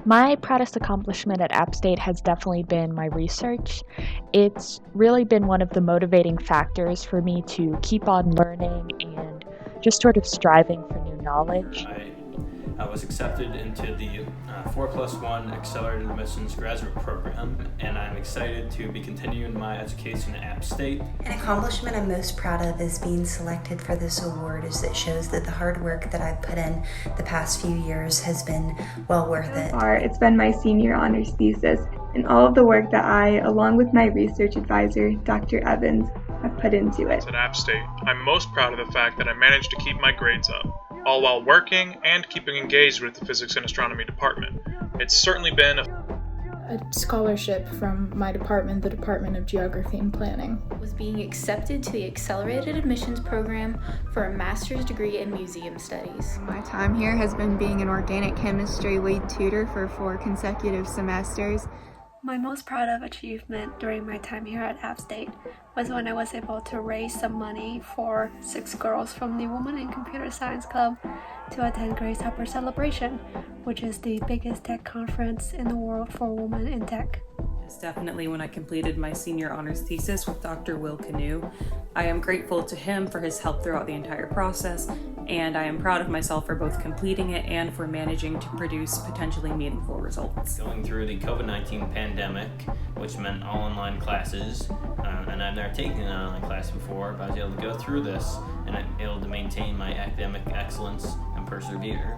My proudest accomplishment at App State has definitely been my research. It's really been one of the motivating factors for me to keep on learning and just sort of striving for new knowledge. I was accepted into the 4+1 Accelerated Admissions Graduate Program, and I'm excited to be continuing my education at App State. An accomplishment I'm most proud of is being selected for this award, as it shows that the hard work that I've put in the past few years has been well worth it. So far, it's been my senior honors thesis and all of the work that I, along with my research advisor, Dr. Evans, have put into it. At App State, I'm most proud of the fact that I managed to keep my grades up, all while working and keeping engaged with the physics and astronomy department. It's certainly been a scholarship from my department, the Department of Geography and Planning. Was being accepted to the Accelerated Admissions Program for a master's degree in museum studies. My time here has been being an organic chemistry lead tutor for 4 consecutive semesters. My most proud of achievement during my time here at App State was when I was able to raise some money for 6 girls from the Women in Computer Science Club to attend Grace Hopper Celebration, which is the biggest tech conference in the world for women in tech. It's definitely when I completed my senior honors thesis with Dr. Will Canoe. I am grateful to him for his help throughout the entire process, and I am proud of myself for both completing it and for managing to produce potentially meaningful results. Going through the COVID-19 pandemic, which meant all online classes, and I've never taken an online class before, but I was able to go through this and I'm able to maintain my academic excellence and persevere.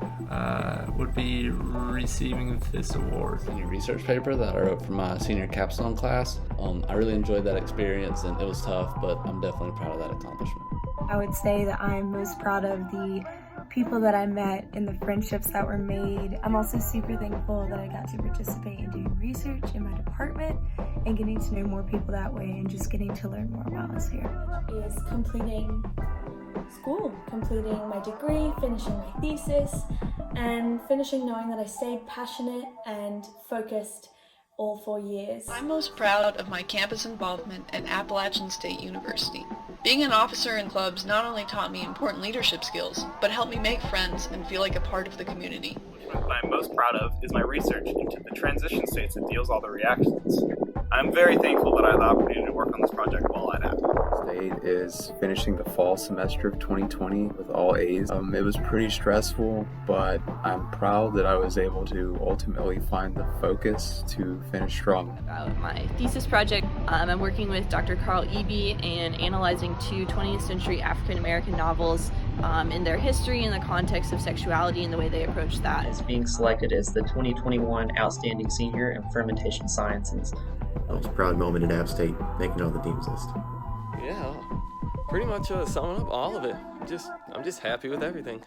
Would be receiving this award. Senior research paper that I wrote for my senior capstone class. I really enjoyed that experience, and it was tough, but I'm definitely proud of that accomplishment. I would say that I'm most proud of the people that I met and the friendships that were made. I'm also super thankful that I got to participate in doing research in my department and getting to know more people that way and just getting to learn more while I was here. Is completing school, completing my degree, finishing my thesis, and finishing knowing that I stayed passionate and focused all 4 years. I'm most proud of my campus involvement at Appalachian State University. Being an officer in clubs not only taught me important leadership skills, but helped me make friends and feel like a part of the community. What I'm most proud of is my research into the transition states that deals all the reactions. I'm very thankful that I had the opportunity to work on this project while at App. State is finishing the fall semester of 2020 with all A's. It was pretty stressful, but I'm proud that I was able to ultimately find the focus to finish strong. About my thesis project, I'm working with Dr. Carl Eby and analyzing 2 20th century African American novels in their history and the context of sexuality and the way they approach that. As being selected as the 2021 Outstanding Senior in Fermentation Sciences. I was a proud moment at App State, making all the dean's list. Yeah, pretty much summing up all of it. I'm just happy with everything.